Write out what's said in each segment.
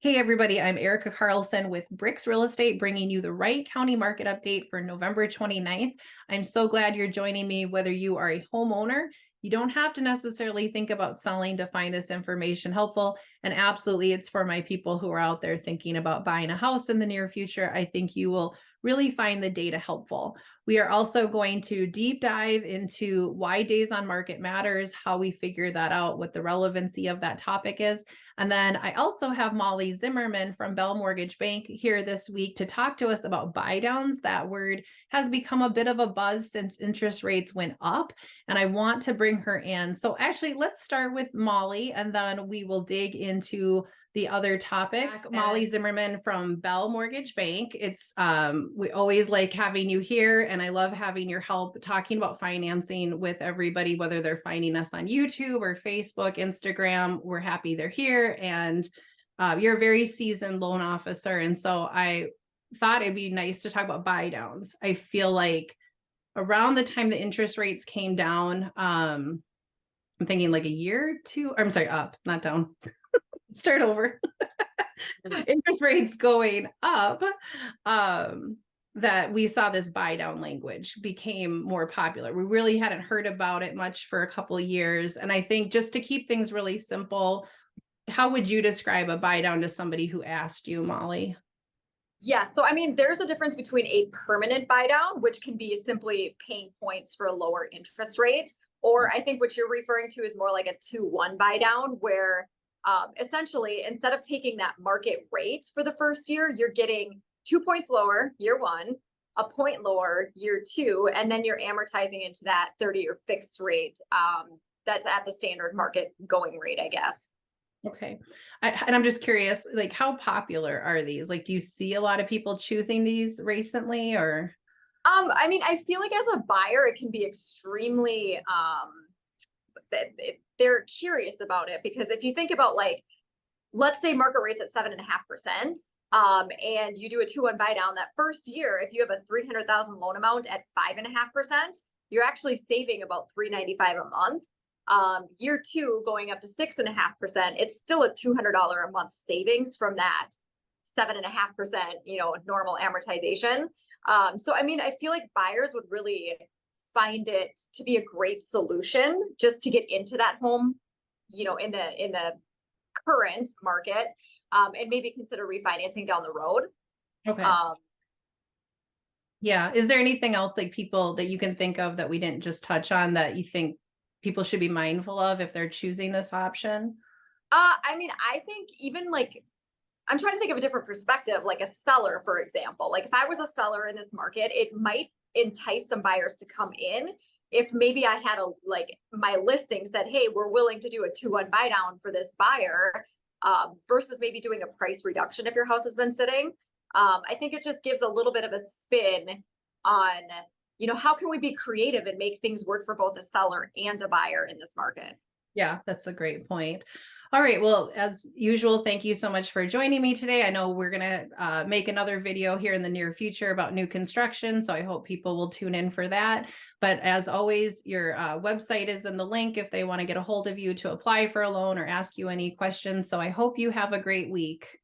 Hey everybody, I'm Erica Carlson with Bricks Real Estate, bringing you the Wright County market update for November 29th. I'm so glad you're joining me, whether you are a homeowner. You don't have to necessarily think about selling to find this information helpful. And absolutely, it's for my people who are out there thinking about buying a house in the near future. I think you will really find the data helpful. We are also going to deep dive into why days on market matters, how we figure that out, what the relevancy of that topic is. And then I also have Molly Zimmerman from Bell Mortgage Bank here this week to talk to us about buy downs. That word has become a bit of a buzz since interest rates went up, and I want to bring her in. So actually, let's start with Molly, and then we will dig into the other topics. Molly Zimmerman from Bell Mortgage Bank. We always like having you here, and I love having your help talking about financing with everybody, whether they're finding us on YouTube or Facebook, Instagram. We're happy they're here, and you're a very seasoned loan officer, and so I thought it'd be nice to talk about buy downs. I feel like around the time the interest rates came down, I'm thinking like a year or two, or I'm sorry, up, not down. Start over. Interest rates going up, that we saw this buy down language became more popular. We really hadn't heard about it much for a couple of years. And I think just to keep things really simple, how would you describe a buy down to somebody who asked you, Molly? Yeah, so I mean, there's a difference between a permanent buy down, which can be simply paying points for a lower interest rate, or I think what you're referring to is more like a 2-1 buy down, where essentially instead of taking that market rate for the first year, you're getting 2 points lower year one, a point lower year two, and then you're amortizing into that 30-year fixed rate that's at the standard market going rate, I guess. Okay. And I'm just curious, like, how popular are these? Like, do you see a lot of people choosing these recently, or? I mean, I feel like as a buyer, it can be extremely they're curious about it, because if you think about, like, let's say market rates at 7.5%, and you do a 2-1 buy down that first year, if you have a 300,000 loan amount at 5.5%, you're actually saving about $395 a month. Year two going up to 6.5%, it's still a $200 a month savings from that 7.5%, normal amortization. So I mean, I feel like buyers would really find it to be a great solution just to get into that home, in the current market, and maybe consider refinancing down the road. Okay. Um, Yeah. Is there anything else, like, people that you can think of that we didn't just touch on that you think people should be mindful of if they're choosing this option? I mean, I think even like, I'm trying to think of a different perspective, like a seller, for example. Like if I was a seller in this market, it might entice some buyers to come in if maybe I had like my listing said, hey, we're willing to do a 2-1 buy down for this buyer, versus maybe doing a price reduction if your house has been sitting. I think it just gives a little bit of a spin on, how can we be creative and make things work for both a seller and a buyer in this market? Yeah, that's a great point. All right. Well, as usual, thank you so much for joining me today. I know we're going to make another video here in the near future about new construction, so I hope people will tune in for that. But as always, your website is in the link if they want to get a hold of you to apply for a loan or ask you any questions. So I hope you have a great week.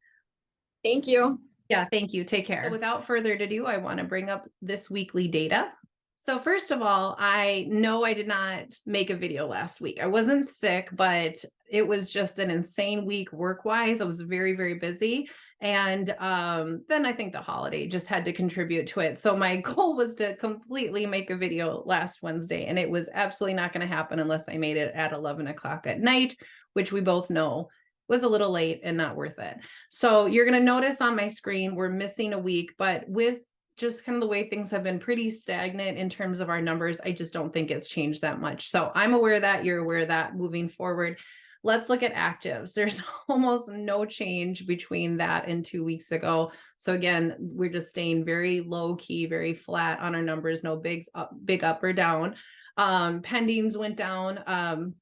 Thank you. Yeah, thank you. Take care. So without further ado, I want to bring up this weekly data. So first of all, I know I did not make a video last week. I wasn't sick, but it was just an insane week work-wise. I was very, very busy. And then I think the holiday just had to contribute to it. So my goal was to completely make a video last Wednesday, and it was absolutely not going to happen unless I made it at 11 o'clock at night, which we both know was a little late and not worth it. So you're going to notice on my screen, we're missing a week, but with just kind of the way things have been pretty stagnant in terms of our numbers, I just don't think it's changed that much. So I'm aware of that, you're aware of that. Moving forward, let's look at actives. There's almost no change between that and 2 weeks ago. So again, we're just staying very low key, very flat on our numbers, no big up or down. Pendings went down.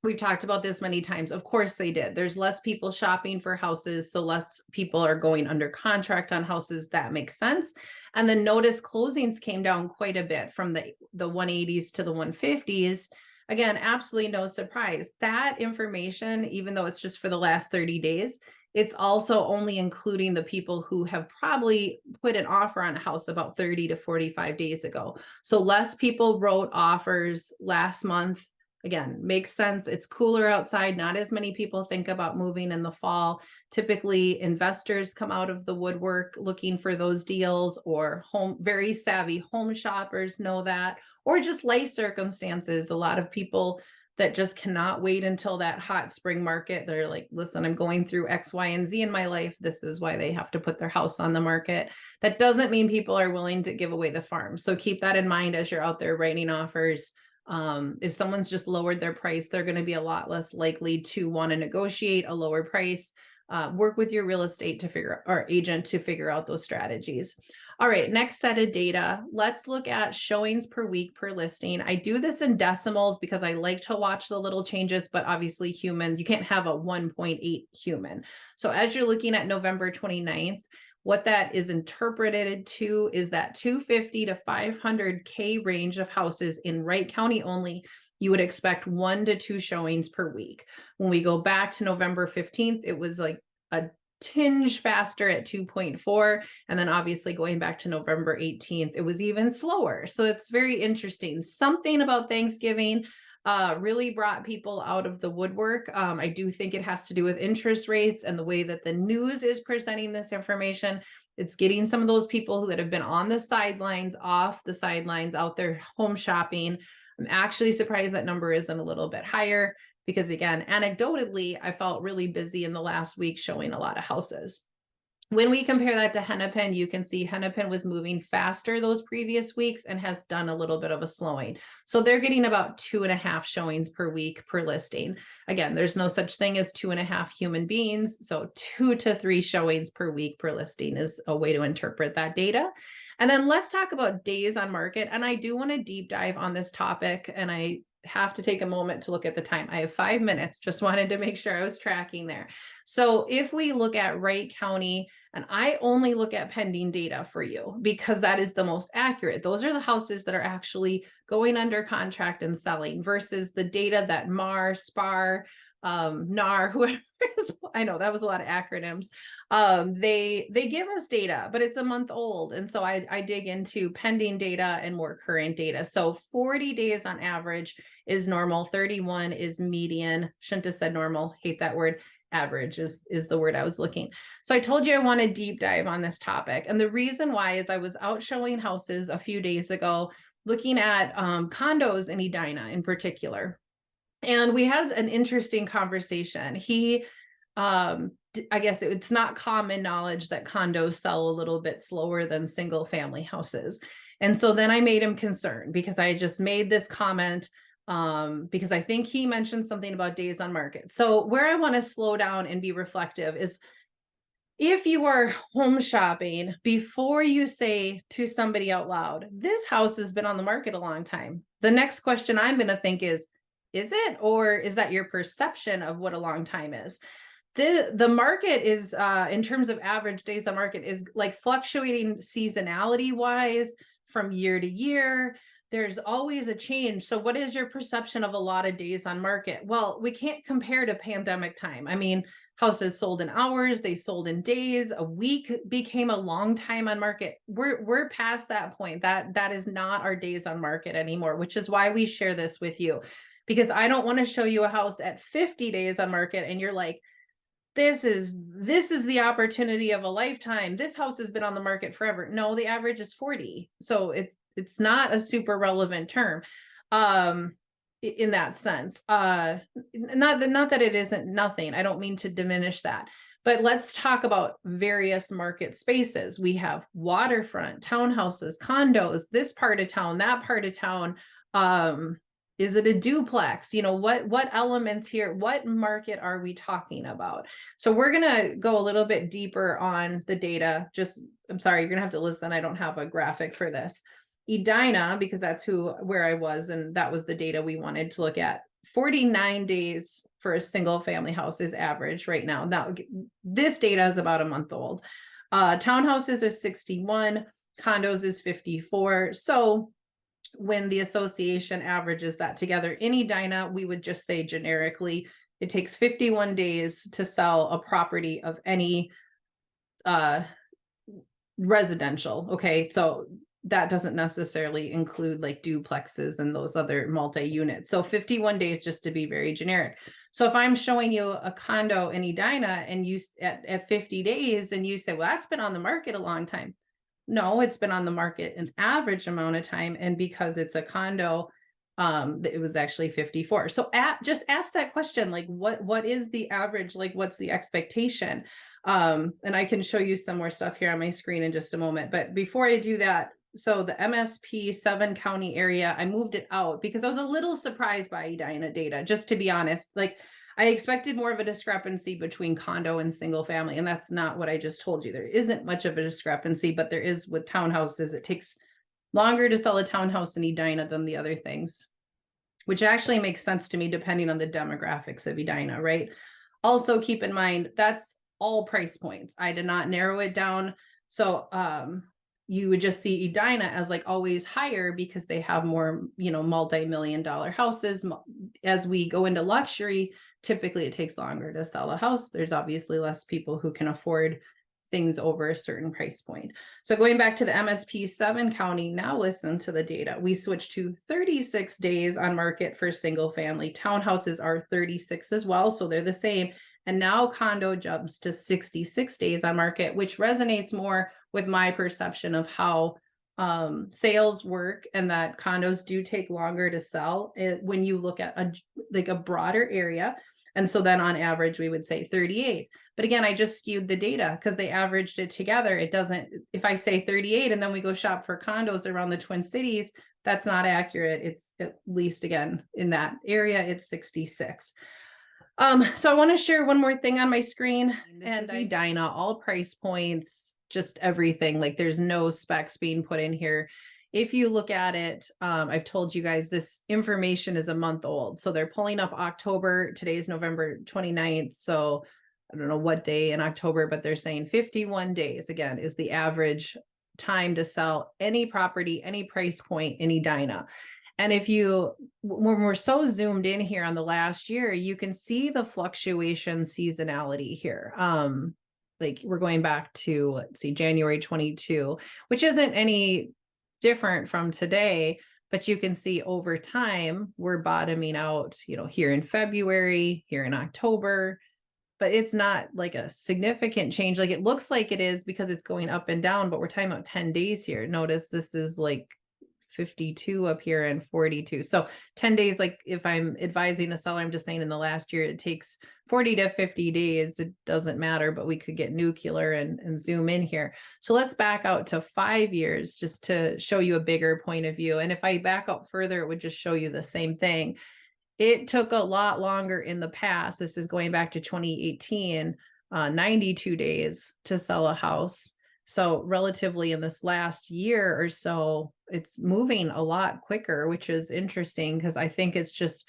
We've talked about this many times. Of course they did. There's less people shopping for houses, so less people are going under contract on houses. That makes sense. And then notice closings came down quite a bit from the 180s to the 150s. Again, absolutely no surprise. That information, even though it's just for the last 30 days, it's also only including the people who have probably put an offer on a house about 30 to 45 days ago. So less people wrote offers last month. Again, makes sense. It's cooler outside. Not as many people think about moving in the fall. Typically, investors come out of the woodwork looking for those deals, or very savvy home shoppers know that, or just life circumstances. A lot of people that just cannot wait until that hot spring market. They're like, listen, I'm going through X, Y, and Z in my life. This is why they have to put their house on the market. That doesn't mean people are willing to give away the farm. So keep that in mind as you're out there writing offers. If someone's just lowered their price, they're going to be a lot less likely to want to negotiate a lower price. Work with your real estate to figure or agent to figure out those strategies. All right, next set of data. Let's look at showings per week per listing. I do this in decimals because I like to watch the little changes, but obviously humans, you can't have a 1.8 human. So as you're looking at November 29th, what that is interpreted to is that 250 to 500K range of houses in Wright County only. You would expect 1 to 2 showings per week. When we go back to November 15th, it was like a tinge faster at 2.4. And then obviously going back to November 18th, it was even slower. So it's very interesting. Something about Thanksgiving really brought people out of the woodwork. I do think it has to do with interest rates and the way that the news is presenting this information. It's getting some of those people that have been on the sidelines, off the sidelines, out there home shopping. I'm actually surprised that number isn't a little bit higher because, again, anecdotally, I felt really busy in the last week showing a lot of houses. When we compare that to Hennepin, you can see Hennepin was moving faster those previous weeks and has done a little bit of a slowing. So they're getting about 2.5 showings per week per listing. Again, there's no such thing as 2.5 human beings. So 2 to 3 showings per week per listing is a way to interpret that data. And then let's talk about days on market. And I do want to deep dive on this topic, and I have to take a moment to look at the time. I have 5 minutes. Just wanted to make sure I was tracking there. So if we look at Wright County, and I only look at pending data for you because that is the most accurate. Those are the houses that are actually going under contract and selling versus the data that MAR, SPAR, NAR, whoever is, I know that was a lot of acronyms. They give us data, but it's a month old. And so I dig into pending data and more current data. So 40 days on average is normal. 31 is median. Shouldn't have said normal. Hate that word. Average is the word I was looking. So I told you I want to deep dive on this topic. And the reason why is I was out showing houses a few days ago, looking at condos in Edina in particular. And we had an interesting conversation. I guess it's not common knowledge that condos sell a little bit slower than single family houses. And so then I made him concerned because I just made this comment because I think he mentioned something about days on market. So where I want to slow down and be reflective is if you are home shopping, before you say to somebody out loud, this house has been on the market a long time, the next question I'm going to think is it, or is that your perception of what a long time is? The market is, in terms of average days on market, is like fluctuating seasonality wise from year to year. There's always a change. So what is your perception of a lot of days on market? Well, we can't compare to pandemic time. I mean, houses sold in hours, they sold in days. A week became a long time on market. We're past that point. That is not our days on market anymore, which is why we share this with you. Because I don't want to show you a house at 50 days on market and you're like, this is the opportunity of a lifetime. This house has been on the market forever. No, the average is 40. So it's not a super relevant term in that sense. Not that it isn't nothing. I don't mean to diminish that. But let's talk about various market spaces. We have waterfront, townhouses, condos, this part of town, that part of town. Is it a duplex? You know, what elements here, what market are we talking about? So we're going to go a little bit deeper on the data. I'm sorry, you're going to have to listen. I don't have a graphic for this. Edina, because that's where I was, and that was the data we wanted to look at. 49 days for a single family house is average right now. Now, this data is about a month old. Townhouses is 61, condos is 54. So when the association averages that together in Edina, we would just say generically, It takes 51 days to sell a property of any residential. Okay. So that doesn't necessarily include like duplexes and those other multi-units. So 51 days, just to be very generic. So if I'm showing you a condo in Edina and you at 50 days and you say, well, that's been on the market a long time. No, it's been on the market an average amount of time. And because it's a condo, it was actually 54. So just ask that question, like what is the average? Like what's the expectation? And I can show you some more stuff here on my screen in just a moment. But before I do that, so the MSP 7 county area, I moved it out because I was a little surprised by Edina data, just to be honest. Like I expected more of a discrepancy between condo and single family, and that's not what I just told you. There isn't much of a discrepancy, but there is with townhouses. It takes longer to sell a townhouse in Edina than the other things, which actually makes sense to me depending on the demographics of Edina, right? Also keep in mind, that's all price points. I did not narrow it down. So you would just see Edina as like always higher because they have more, multi-million-dollar houses. As we go into luxury, typically it takes longer to sell a house. There's obviously less people who can afford things over a certain price point. So going back to the MSP 7 county, now listen to the data. We switched to 36 days on market for single family. Townhouses are 36 as well, so they're the same. And now condo jumps to 66 days on market, which resonates more with my perception of how sales work, and that condos do take longer to sell when you look at a broader area. And so then on average, we would say 38. But again, I just skewed the data because they averaged it together. It doesn't, if I say 38 and then we go shop for condos around the Twin Cities, that's not accurate. It's at least, again, in that area, it's 66. So I want to share one more thing on my screen. This is Edina, all price points, just everything. Like there's no specs being put in here. If you look at it, I've told you guys this information is a month old. So they're pulling up October. Today is November 29th. So I don't know what day in October, but they're saying 51 days, again, is the average time to sell any property, any price point in Edina. And when we're so zoomed in here on the last year, you can see the fluctuation seasonality here. Like we're going back to, let's see, January 22, which isn't any different from today, but you can see over time, we're bottoming out, here in February, here in October, but it's not like a significant change. Like it looks like it is because it's going up and down, but we're talking about 10 days here. Notice this is like 52 up here and 42. So 10 days, like if I'm advising a seller, I'm just saying in the last year, it takes 40 to 50 days. It doesn't matter, but we could get nuclear and zoom in here. So let's back out to 5 years just to show you a bigger point of view. And if I back up further, it would just show you the same thing. It took a lot longer in the past. This is going back to 2018, 92 days to sell a house. So relatively in this last year or so, it's moving a lot quicker, which is interesting because I think it's just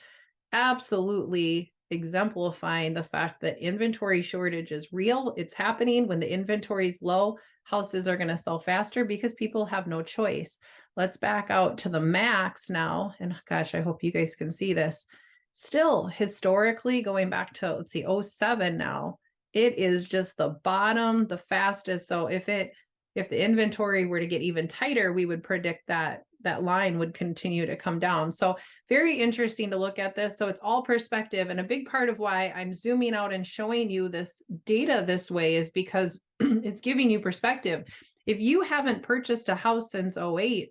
absolutely exemplifying the fact that inventory shortage is real. It's happening. When the inventory is low, houses are going to sell faster because people have no choice. Let's back out to the max now. And gosh, I hope you guys can see this. Still, historically, going back to, let's see, 07 now, it is just the bottom, the fastest. So if the inventory were to get even tighter, we would predict that that line would continue to come down. So very interesting to look at this. So it's all perspective. And a big part of why I'm zooming out and showing you this data this way is because it's giving you perspective. If you haven't purchased a house since 08,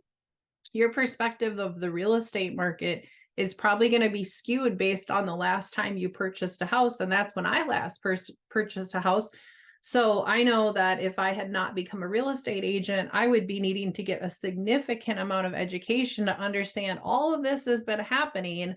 your perspective of the real estate market is probably going to be skewed based on the last time you purchased a house. And that's when I last purchased a house. So I know that if I had not become a real estate agent, I would be needing to get a significant amount of education to understand all of this has been happening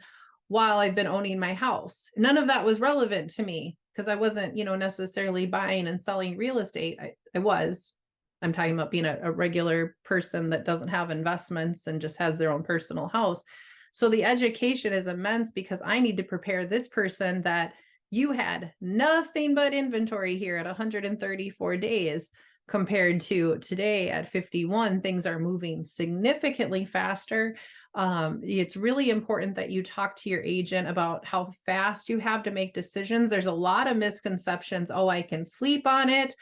while I've been owning my house. None of that was relevant to me because I wasn't, necessarily buying and selling real estate. I'm talking about being a regular person that doesn't have investments and just has their own personal house. So the education is immense because I need to prepare this person that You had nothing but inventory here at 134 days compared to today at 51. Things are moving significantly faster. It's really important that you talk to your agent about how fast you have to make decisions. There's a lot of misconceptions. Oh, I can sleep on it.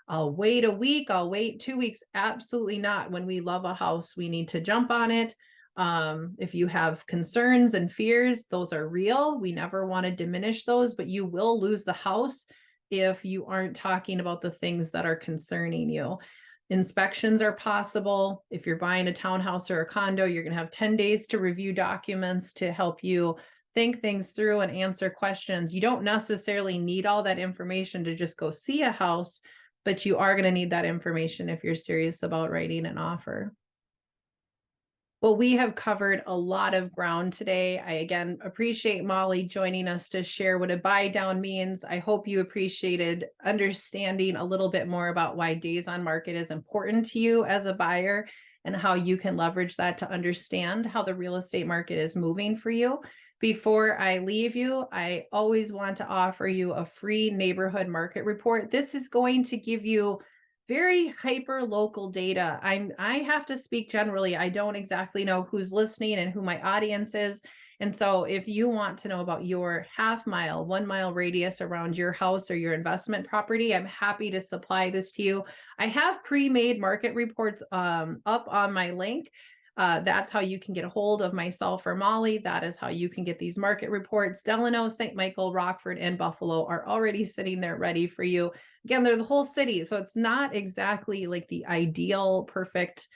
I'll wait a week. I'll wait 2 weeks. Absolutely not. When we love a house, we need to jump on it. If you have concerns and fears, those are real. We never want to diminish those, but you will lose the house if you aren't talking about the things that are concerning you. Inspections are possible. If you're buying a townhouse or a condo, you're going to have 10 days to review documents to help you think things through and answer questions. You don't necessarily need all that information to just go see a house, but you are going to need that information if you're serious about writing an offer. Well, we have covered a lot of ground today. I again appreciate Molly joining us to share what a buy down means. I hope you appreciated understanding a little bit more about why days on market is important to you as a buyer and how you can leverage that to understand how the real estate market is moving for you. Before I leave you, I always want to offer you a free neighborhood market report. This is going to give you very hyper local data. I have to speak generally. I don't exactly know who's listening and who my audience is. And so if you want to know about your half mile, 1 mile radius around your house or your investment property, I'm happy to supply this to you. I have pre-made market reports up on my link. That's how you can get a hold of myself or Molly. That is how you can get these market reports. Delano, St. Michael, Rockford, and Buffalo are already sitting there ready for you. Again, they're the whole city, so it's not exactly like the ideal, perfect,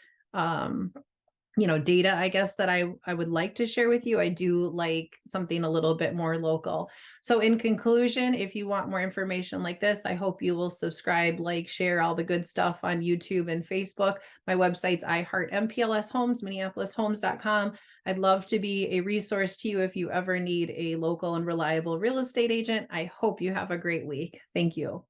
data, I guess, that I would like to share with you. I do like something a little bit more local. So in conclusion, if you want more information like this, I hope you will subscribe, like, share all the good stuff on YouTube and Facebook. My website's iHeartMPLS Homes, MinneapolisHomes.com. I'd love to be a resource to you if you ever need a local and reliable real estate agent. I hope you have a great week. Thank you.